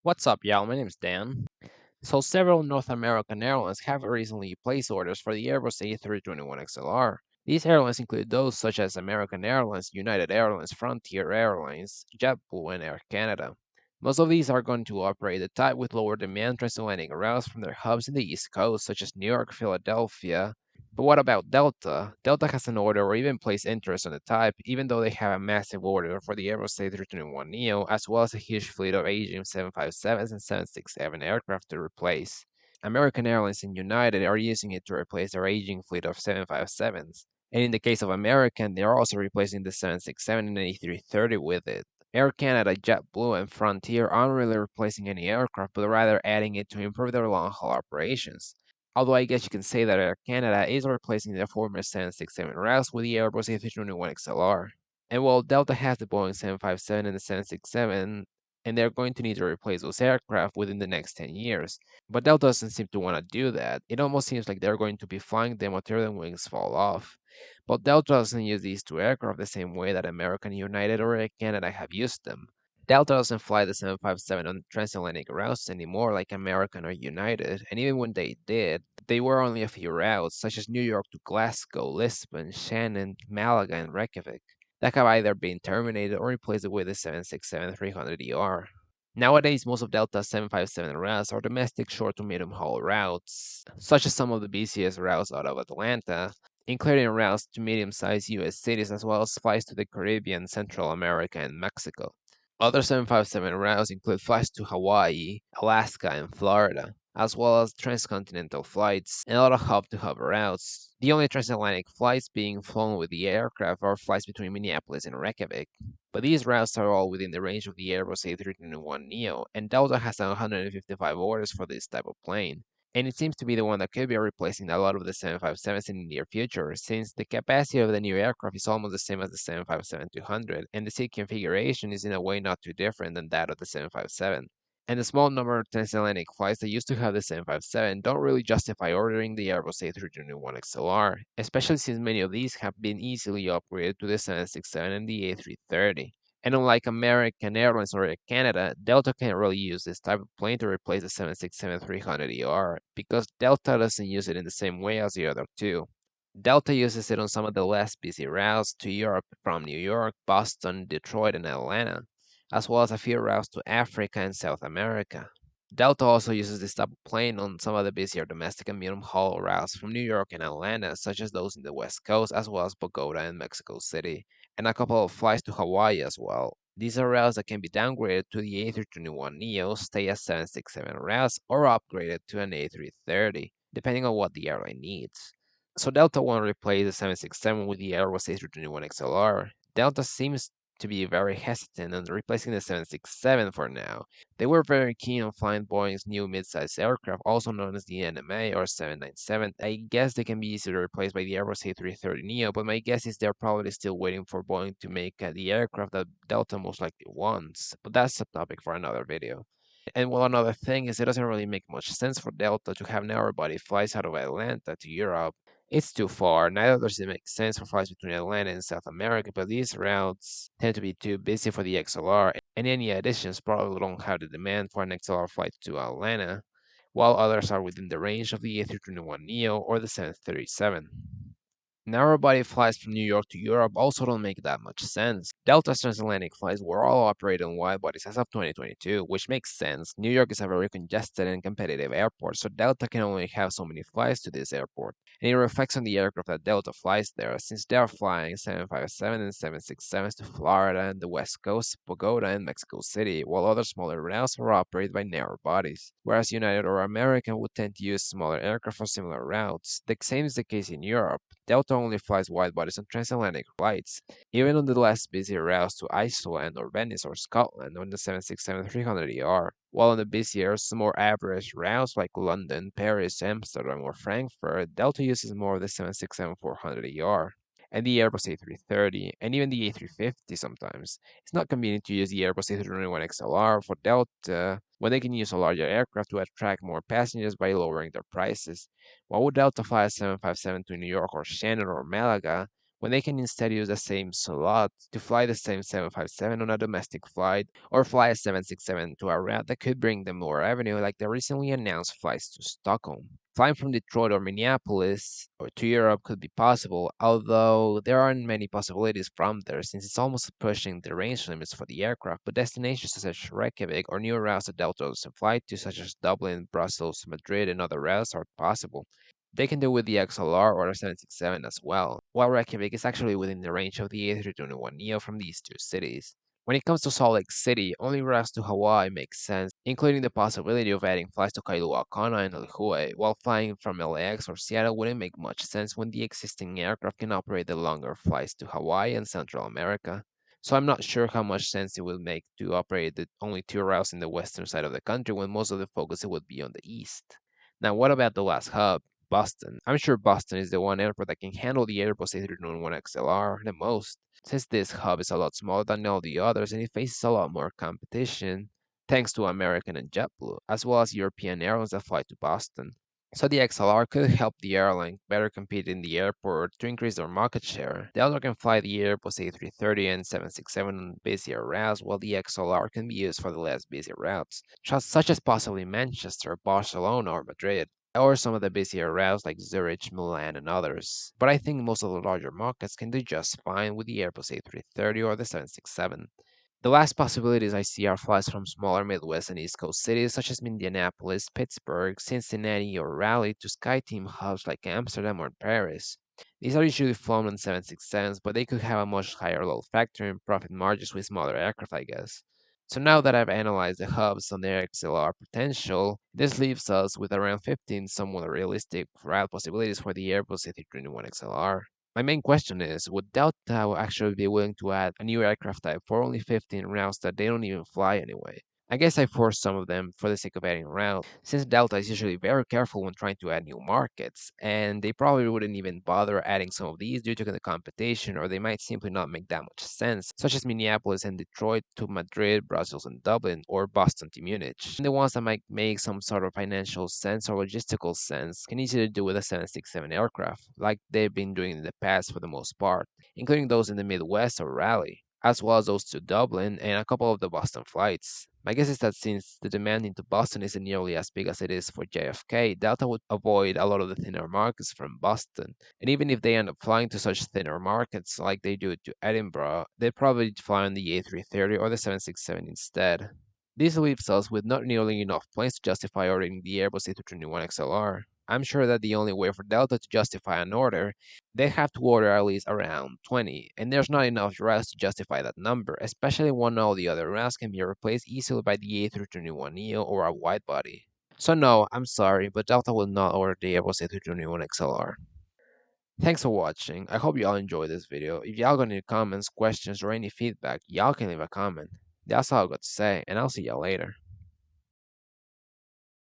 What's up, y'all? My name is Dan. So, several North American airlines have recently placed orders for the Airbus A321XLR. These airlines include those such as American Airlines, United Airlines, Frontier Airlines, JetBlue, and Air Canada. Most of these are going to operate the type with lower demand transatlantic routes from their hubs in the East Coast, such as New York, Philadelphia. But what about Delta? Delta has an order or even placed interest on the type, even though they have a massive order for the Airbus A321neo, as well as a huge fleet of aging 757s and 767 aircraft to replace. American Airlines and United are using it to replace their aging fleet of 757s. And in the case of American, they are also replacing the 767 and A330 with it. Air Canada, JetBlue, and Frontier aren't really replacing any aircraft, but rather adding it to improve their long haul operations. Although I guess you can say that Air Canada is replacing their former 767 routes with the Airbus A321XLR. And while Delta has the Boeing 757 and the 767, and they're going to need to replace those aircraft within the next 10 years. But Delta doesn't seem to want to do that. It almost seems like they're going to be flying them until the wings fall off. But Delta doesn't use these two aircraft the same way that American, United, or Air Canada have used them. Delta doesn't fly the 757 on transatlantic routes anymore like American or United, and even when they did, they were only a few routes, such as New York to Glasgow, Lisbon, Shannon, Malaga, and Reykjavik, that have either been terminated or replaced with the 767-300ER. Nowadays, most of Delta's 757 routes are domestic short to medium haul routes, such as some of the busiest routes out of Atlanta, including routes to medium sized US cities as well as flights to the Caribbean, Central America, and Mexico. Other 757 routes include flights to Hawaii, Alaska, and Florida, as well as transcontinental flights and a lot of hub to hub routes. The only transatlantic flights being flown with the aircraft are flights between Minneapolis and Reykjavik. But these routes are all within the range of the Airbus A321neo, and Delta has 155 orders for this type of plane. And it seems to be the one that could be replacing a lot of the 757s in the near future, since the capacity of the new aircraft is almost the same as the 757-200, and the seat configuration is in a way not too different than that of the 757. And the small number of transatlantic flights that used to have the 757 don't really justify ordering the Airbus A321XLR, especially since many of these have been easily upgraded to the 767 and the A330. And unlike American Airlines or Air Canada, Delta can't really use this type of plane to replace the 767-300ER because Delta doesn't use it in the same way as the other two. Delta uses it on some of the less busy routes to Europe from New York, Boston, Detroit, and Atlanta, as well as a few routes to Africa and South America. Delta also uses this type of plane on some of the busier domestic and medium haul routes from New York and Atlanta, such as those in the West Coast, as well as Bogota and Mexico City, and a couple of flights to Hawaii as well. These are routes that can be downgraded to the A321neo, stay as 767 routes, or upgraded to an A330, depending on what the airline needs. So Delta won't replace the 767 with the Airbus A321XLR. Delta seems to be very hesitant on replacing the 767 for now. They were very keen on flying Boeing's new midsize aircraft, also known as the NMA or 797. I guess they can be easily replaced by the Airbus A330neo, but my guess is they're probably still waiting for Boeing to make the aircraft that Delta most likely wants. But that's a topic for another video. And well, another thing is it doesn't really make much sense for Delta to have narrow body flights out of Atlanta to Europe. It's too far. Neither does it make sense for flights between Atlanta and South America, but these routes tend to be too busy for the XLR, and any additions probably don't have the demand for an XLR flight to Atlanta, while others are within the range of the A321neo or the 737. Narrow-body flights from New York to Europe also don't make that much sense. Delta's transatlantic flights were all operated on wide-bodies as of 2022, which makes sense. New York is a very congested and competitive airport, so Delta can only have so many flights to this airport. And it reflects on the aircraft that Delta flies there, since they are flying 757 and 767s to Florida and the West Coast, Bogota, and Mexico City, while other smaller routes are operated by narrow bodies. Whereas United or American would tend to use smaller aircraft for similar routes. The same is the case in Europe. Delta only flies wide bodies on transatlantic flights, even on the less busy routes to Iceland or Venice or Scotland on the 767-300ER, while on the busier, more average routes like London, Paris, Amsterdam, or Frankfurt, Delta uses more of the 767-400ER and the Airbus A330, and even the A350 sometimes. It's not convenient to use the Airbus A321XLR for Delta when they can use a larger aircraft to attract more passengers by lowering their prices. Why would Delta fly a 757 to New York or Shannon or Malaga when they can instead use the same slot to fly the same 757 on a domestic flight or fly a 767 to a route that could bring them more revenue, like the recently announced flights to Stockholm. Flying from Detroit or Minneapolis or to Europe could be possible, although there aren't many possibilities from there since it's almost pushing the range limits for the aircraft, but destinations such as Reykjavik or new routes that Delta doesn't fly to, such as Dublin, Brussels, Madrid, and other routes are possible. They can do with the XLR or the 767 as well, while Reykjavik is actually within the range of the A321neo from these two cities. When it comes to Salt Lake City, only routes to Hawaii make sense, including the possibility of adding flights to Kailua Kona and Lihue, while flying from LAX or Seattle wouldn't make much sense when the existing aircraft can operate the longer flights to Hawaii and Central America. So I'm not sure how much sense it will make to operate the only two routes in the western side of the country when most of the focus would be on the east. Now, what about the last hub? Boston. I'm sure Boston is the one airport that can handle the Airbus A321XLR the most, since this hub is a lot smaller than all the others and it faces a lot more competition, thanks to American and JetBlue, as well as European airlines that fly to Boston. So the XLR could help the airline better compete in the airport to increase their market share. The other can fly the Airbus A330 and 767 on busier routes, while the XLR can be used for the less busy routes, such as possibly Manchester, Barcelona, or Madrid, or some of the busier routes like Zurich, Milan, and others. But I think most of the larger markets can do just fine with the Airbus A330 or the 767. The last possibilities I see are flights from smaller Midwest and East Coast cities such as Indianapolis, Pittsburgh, Cincinnati, or Raleigh to SkyTeam hubs like Amsterdam or Paris. These are usually flown on 767s, but they could have a much higher load factor and profit margins with smaller aircraft, I guess. So now that I've analyzed the hubs and their XLR potential, this leaves us with around 15 somewhat realistic route possibilities for the Airbus A321 XLR. My main question is, would Delta actually be willing to add a new aircraft type for only 15 routes that they don't even fly anyway? I guess I forced some of them for the sake of adding routes, since Delta is usually very careful when trying to add new markets, and they probably wouldn't even bother adding some of these due to the competition, or they might simply not make that much sense, such as Minneapolis and Detroit to Madrid, Brussels, and Dublin, or Boston to Munich. And the ones that might make some sort of financial sense or logistical sense can easily do with a 767 aircraft, like they've been doing in the past for the most part, including those in the Midwest or Raleigh, as well as those to Dublin and a couple of the Boston flights. My guess is that since the demand into Boston isn't nearly as big as it is for JFK, Delta would avoid a lot of the thinner markets from Boston. And even if they end up flying to such thinner markets like they do to Edinburgh, they'd probably fly on the A330 or the 767 instead. This leaves us with not nearly enough planes to justify ordering the Airbus A321 XLR. I'm sure that the only way for Delta to justify an order, they have to order at least around 20, and there's not enough routes to justify that number, especially when all the other routes can be replaced easily by the A321neo or a widebody. So no, I'm sorry, but Delta will not order the Airbus A321 XLR. Thanks for watching. I hope y'all enjoyed this video. If y'all got any comments, questions, or any feedback, y'all can leave a comment. That's all I got to say, and I'll see y'all later.